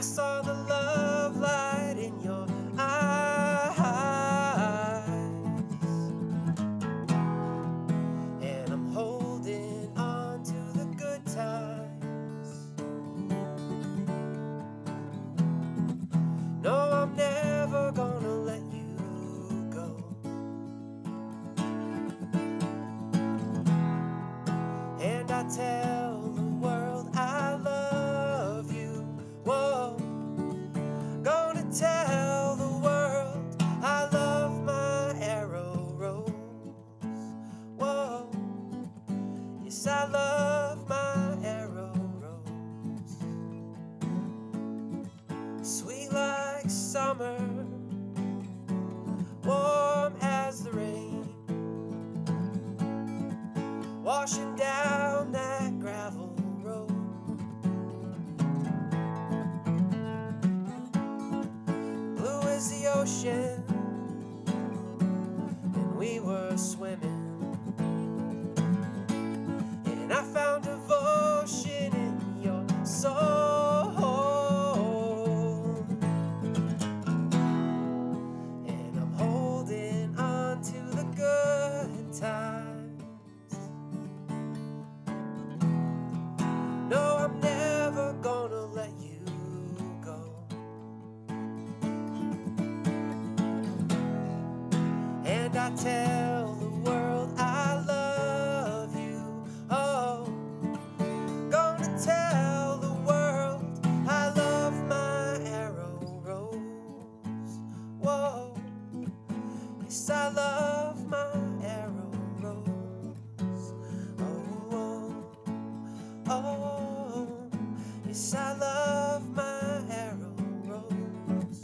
I saw the love light in your eyes, and I'm holding on to the good times. No, I'm never gonna let you go. And I tell the world I love you. Whoa, gonna tell the world I love my arrow rose. Whoa, yes, I love my arrow rose. Sweet like summer, warm as the rain, washing down that gravel road. Blue as the ocean, and we were swimming, and I found devotion in your soul, and I'm holding on to the good times. No, I'm never gonna let you go. And I tell the world I love you. Oh, gonna tell the world I love my arrow rose. Whoa, yes, I love my arrow rose. Oh, oh, oh, yes, I love my arrow rose.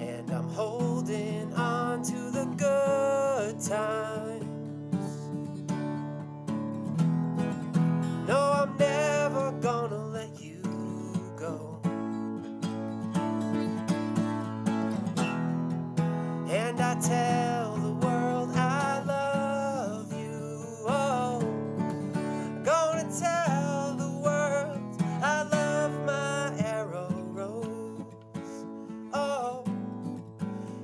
And I'm holding on to the good times. No, I'm never gonna let you go. And I tell the world I love you. Oh, gonna tell the world I love my arrow rose. Oh,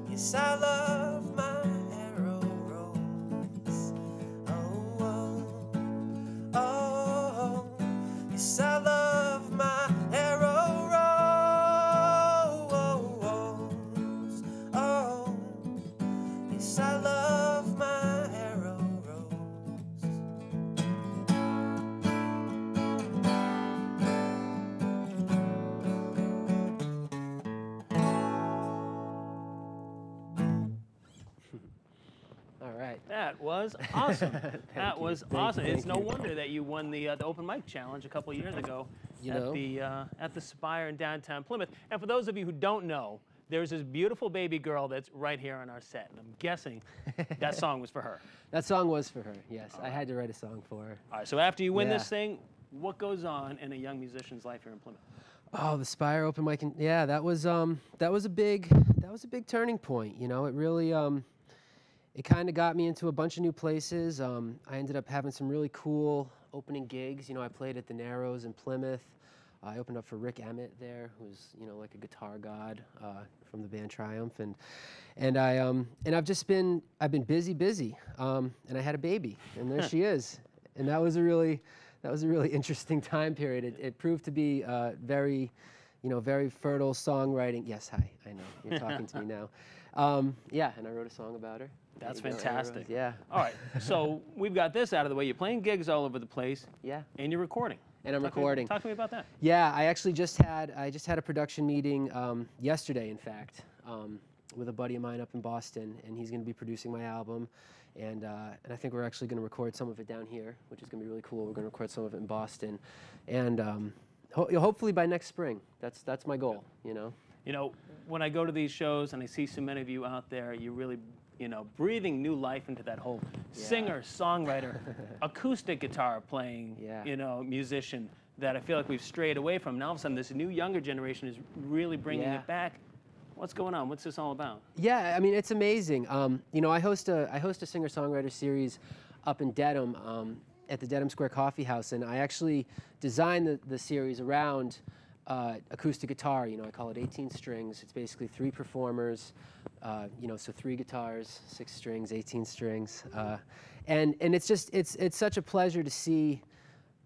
yes, I love my arrow rose. Oh, oh, oh, yes, I love my arrow rose. Oh, yes, I love my arrow rose. All right. That was awesome. That was awesome. It's no you. wonder that you won the open mic challenge a couple of years ago at the Spire in downtown Plymouth. And for those of you who don't know, there's this beautiful baby girl that's right here on our set, and I'm guessing that song was for her. That song was for her, yes. I had to write a song for her. All right, so after you win this thing, what goes on in a young musician's life here in Plymouth? Oh, the Spire open mic, yeah, that was a big turning point. You know, it really it kind of got me into a bunch of new places. I ended up having some really cool opening gigs. You know, I played at the Narrows in Plymouth. I opened up for Rick Emmett there, who's, you know, like a guitar god from the band Triumph, and I've been busy, and I had a baby, and there she is, and that was a really interesting time period. It proved to be very fertile songwriting. Yes, hi, I know you're talking to me now. Yeah, and I wrote a song about her. That's fantastic. Yeah. All right, so we've got this out of the way. You're playing gigs all over the place. Yeah. And you're recording. And I'm recording. Talk to me about that. Yeah, I actually just had a production meeting yesterday, in fact, with a buddy of mine up in Boston, and he's going to be producing my album, and I think we're actually going to record some of it down here, which is going to be really cool. We're going to record some of it in Boston, and hopefully by next spring. That's my goal. You know. You know, when I go to these shows and I see so many of you out there, you really, you know, breathing new life into that whole singer, songwriter, acoustic guitar playing, you know, musician that I feel like we've strayed away from. Now all of a sudden, this new younger generation is really bringing it back. What's going on? What's this all about? Yeah, I mean, it's amazing. You know, I host a singer-songwriter series up in Dedham at the Dedham Square Coffee House, and I actually designed the series around acoustic guitar. You know, I call it 18 strings. It's basically 3 performers, you know, so 3 guitars, 6 strings, 18 strings, and it's just it's such a pleasure to see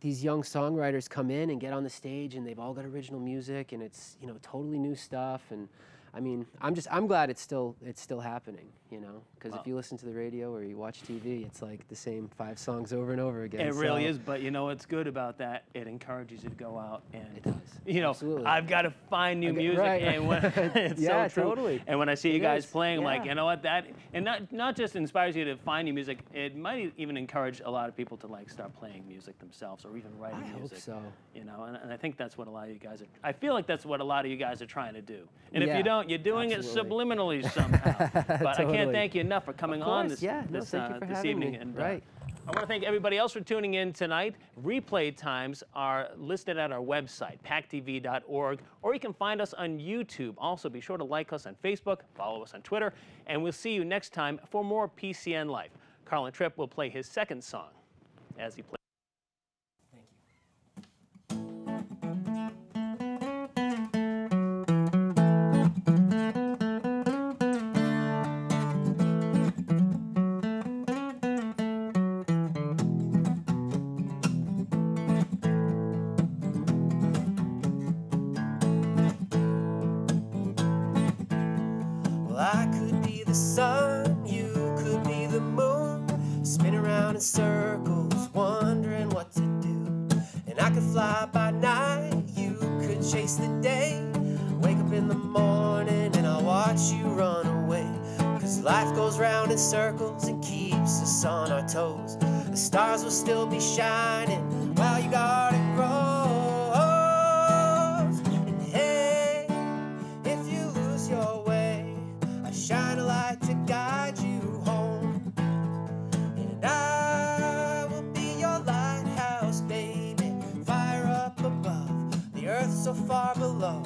these young songwriters come in and get on the stage, and they've all got original music, and it's, you know, totally new stuff. And I mean, I'm glad it's still happening, you know, because if you listen to the radio or you watch TV, it's like the same 5 songs over and over again. It really is, but you know what's good about that? It encourages you to go out and, it does. You know, Absolutely. I've got to find new music, right. and when, it's Yeah, so true. totally. And when I see you guys playing, I'm like, Yeah. you know what, that, and not just inspires you to find new music, it might even encourage a lot of people to like start playing music themselves or even writing music. I hope so. You know, and I think that's what a lot of you guys are, I feel like that's what a lot of you guys are trying to do. And if Yeah, you don't, you're doing it subliminally somehow. But I can't thank you enough for coming on this, thank you for this having evening. me. And, right. I want to thank everybody else for tuning in tonight. Replay times are listed at our website, pactv.org, or you can find us on YouTube. Also, be sure to like us on Facebook, follow us on Twitter, and we'll see you next time for more PCN Life. Carlin Tripp will play his second song as he plays. I could be the sun, you could be the moon, spin around in circles, wondering what to do. And I could fly by night, you could chase the day, wake up in the morning and I'll watch you run away. 'Cause life goes round in circles and keeps us on our toes. The stars will still be shining while your garden grows. And hey, if you lose your way, I shine a light to guide you home. And I will be your lighthouse, baby, fire up above, the earth so far below.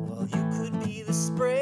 Well, you could be the spring